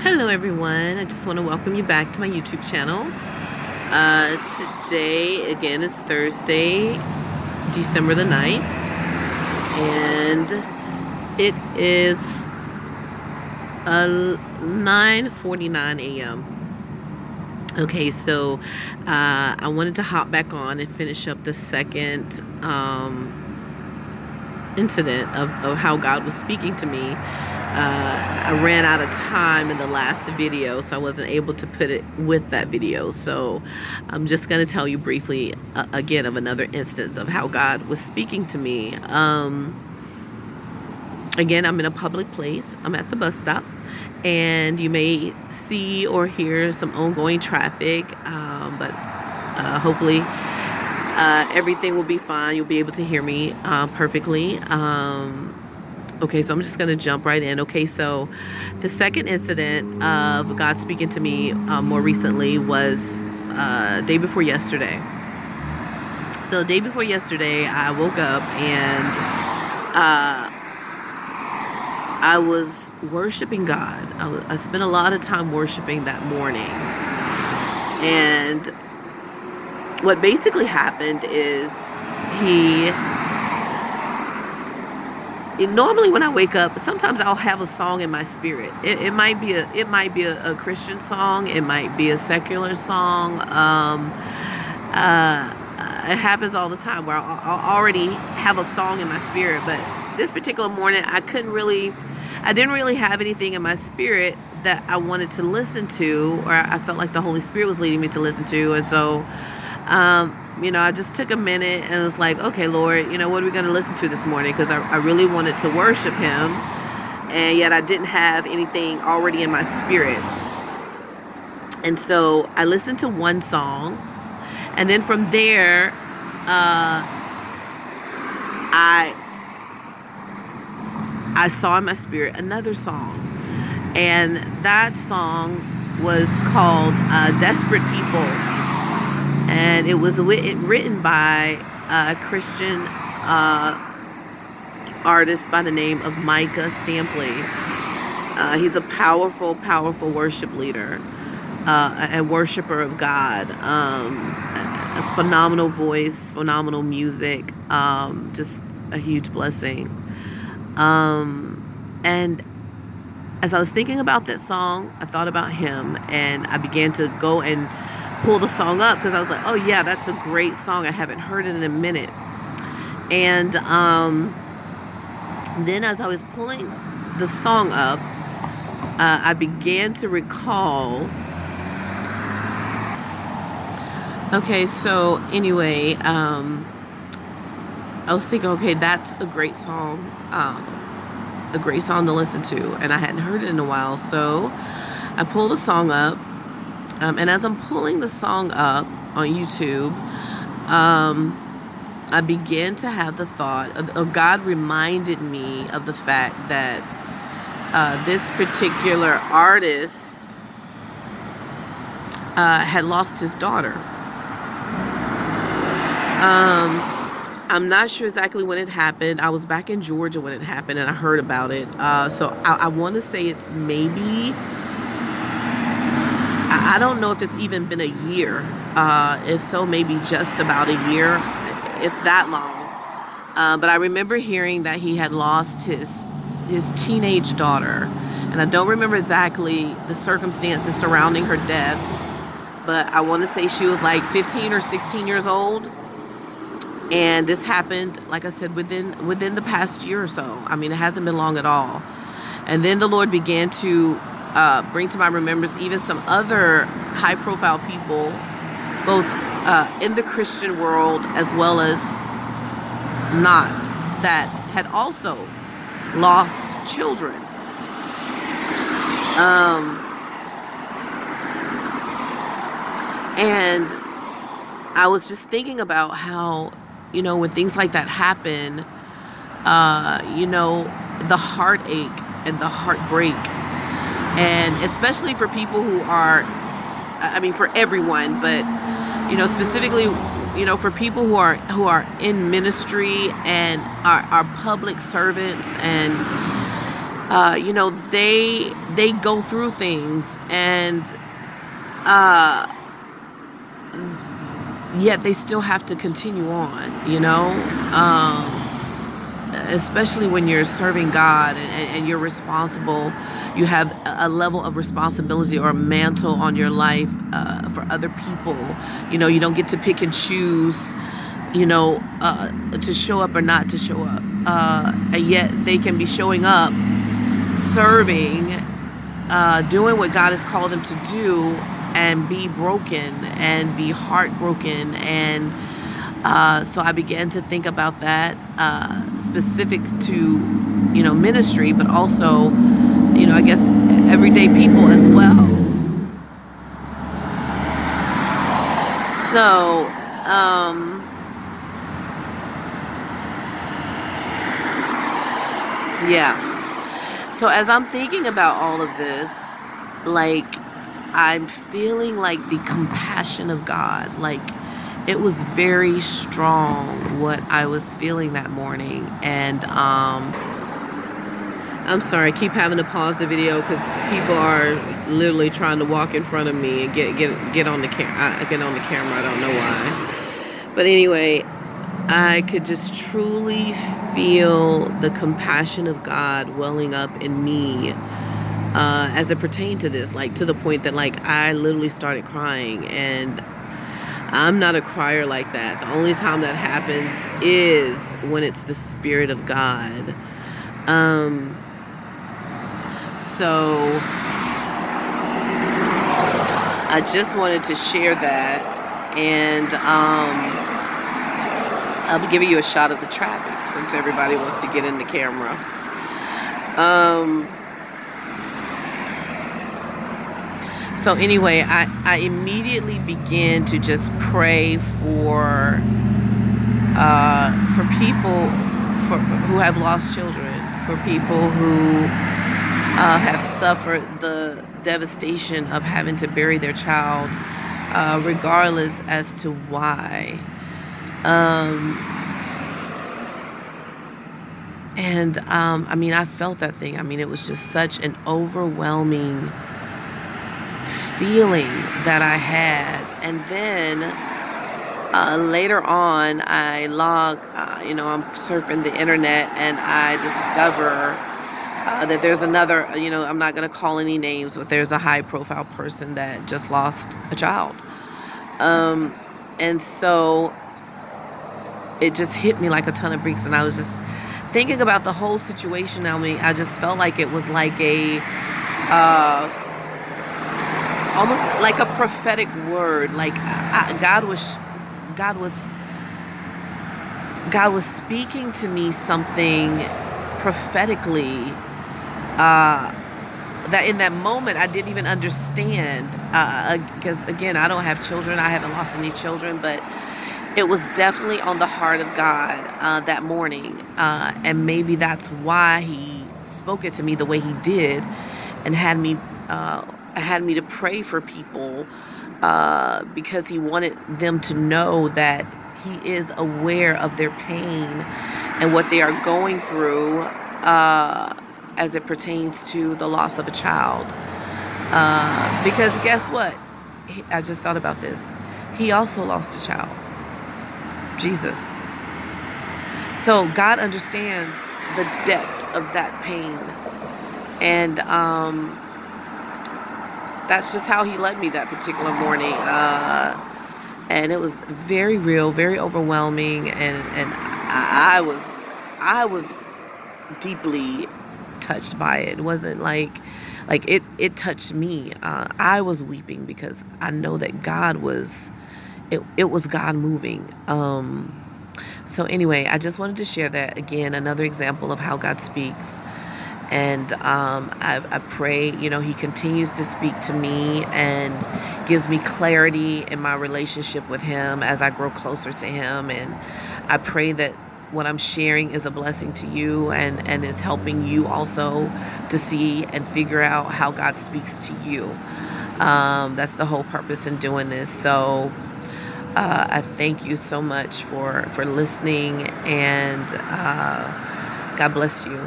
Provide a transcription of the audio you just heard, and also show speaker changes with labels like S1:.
S1: Hello everyone, I just want to welcome you back to my YouTube channel. Today again is Thursday, December the 9th, and it is 9:49 a.m. Okay, so I wanted to hop back on and finish up the second incident of how God was speaking to me. I ran out of time in the last video, so I wasn't able to put it with that video. So I'm just going to tell you briefly again of another instance of how God was speaking to me. Again, I'm in a public place. I'm at the bus stop, and you may see or hear some ongoing traffic, but hopefully everything will be fine. You'll be able to hear me perfectly. Okay, so I'm just going to jump right in. Okay, so the second incident of God speaking to me more recently was day before yesterday. So day before yesterday, I woke up and I was worshiping God. I spent a lot of time worshiping that morning. And what basically happened is normally when I wake up, sometimes I'll have a song in my spirit. It might be a Christian song. It might be a secular song. It happens all the time where I'll already have a song in my spirit. But this particular morning, I didn't really have anything in my spirit that I wanted to listen to, or I felt like the Holy Spirit was leading me to listen to. And so I just took a minute and was like, okay, Lord, what are we going to listen to this morning? Because I really wanted to worship him, and yet I didn't have anything already in my spirit. And so I listened to one song, and then from there, I saw in my spirit another song, and that song was called Desperate People. And it was written by a Christian artist by the name of Micah Stampley. He's a powerful, powerful worship leader, a worshiper of God, a phenomenal voice, phenomenal music, just a huge blessing. And as I was thinking about that song, I thought about him, and I began to go and pull the song up because I was like, oh yeah, that's a great song. I haven't heard it in a minute. And then as I was pulling the song up, I began to recall. Okay, so anyway, I was thinking, okay, that's a great song to listen to, and I hadn't heard it in a while. So I pulled the song up. And as I'm pulling the song up on YouTube, I began to have the thought of God reminded me of the fact that this particular artist had lost his daughter. I'm not sure exactly when it happened. I was back in Georgia when it happened, and I heard about it. So I want to say it's maybe... I don't know if it's even been a year. If so, maybe just about a year, if that long. But I remember hearing that he had lost his teenage daughter. And I don't remember exactly the circumstances surrounding her death. But I want to say she was like 15 or 16 years old. And this happened, like I said, within the past year or so. I mean, it hasn't been long at all. And then the Lord began to bring to my remembrance even some other high-profile people, both in the Christian world as well as not, that had also lost children. And I was just thinking about how, when things like that happen, the heartache and the heartbreak. And especially for people who are, for everyone, but, specifically, for people who are in ministry and are public servants, and they go through things, and uh, yet they still have to continue on. Especially when you're serving God, and you're responsible. You have a level of responsibility or a mantle on your life for other people. You don't get to pick and choose, to show up or not to show up. And yet they can be showing up, serving, doing what God has called them to do, and be broken and be heartbroken. And so I began to think about that, specific to, ministry, but also, I guess, everyday people as well. So, yeah. So as I'm thinking about all of this, like, I'm feeling like the compassion of God. Like, it was very strong what I was feeling that morning. And I'm sorry, I keep having to pause the video because people are literally trying to walk in front of me and get on the get on the camera. I don't know why. But anyway, I could just truly feel the compassion of God welling up in me, as it pertained to this, like, to the point that, like, I literally started crying. And I'm not a crier like that. The only time that happens is when it's the Spirit of God. So I just wanted to share that. And I'll be giving you a shot of the traffic since everybody wants to get in the camera. So anyway, I immediately began to just pray for people who have lost children, for people who have suffered the devastation of having to bury their child, regardless as to why. And I mean, I felt that thing. I mean, it was just such an overwhelming feeling that I had. And then later on, I log, I'm surfing the internet, and I discover that there's another, I'm not going to call any names, but there's a high profile person that just lost a child. And so it just hit me like a ton of bricks, and I was just thinking about the whole situation. I mean, I just felt like it was like a almost like a prophetic word. Like, God was speaking to me something prophetically, that in that moment I didn't even understand, because again, I don't have children. I haven't lost any children, but it was definitely on the heart of God that morning, and maybe that's why He spoke it to me the way He did, and had me to pray for people, because He wanted them to know that He is aware of their pain and what they are going through, as it pertains to the loss of a child. Because guess what? I just thought about this. He also lost a child. Jesus. So God understands the depth of that pain. And that's just how He led me that particular morning. And it was very real, very overwhelming. And I was deeply touched by it. It wasn't like it touched me. I was weeping because I know that God was, it was God moving. So anyway, I just wanted to share that. Again, another example of how God speaks. And I pray, He continues to speak to me and gives me clarity in my relationship with Him as I grow closer to Him. And I pray that what I'm sharing is a blessing to you, and is helping you also to see and figure out how God speaks to you. That's the whole purpose in doing this. So I thank you so much for listening, and God bless you.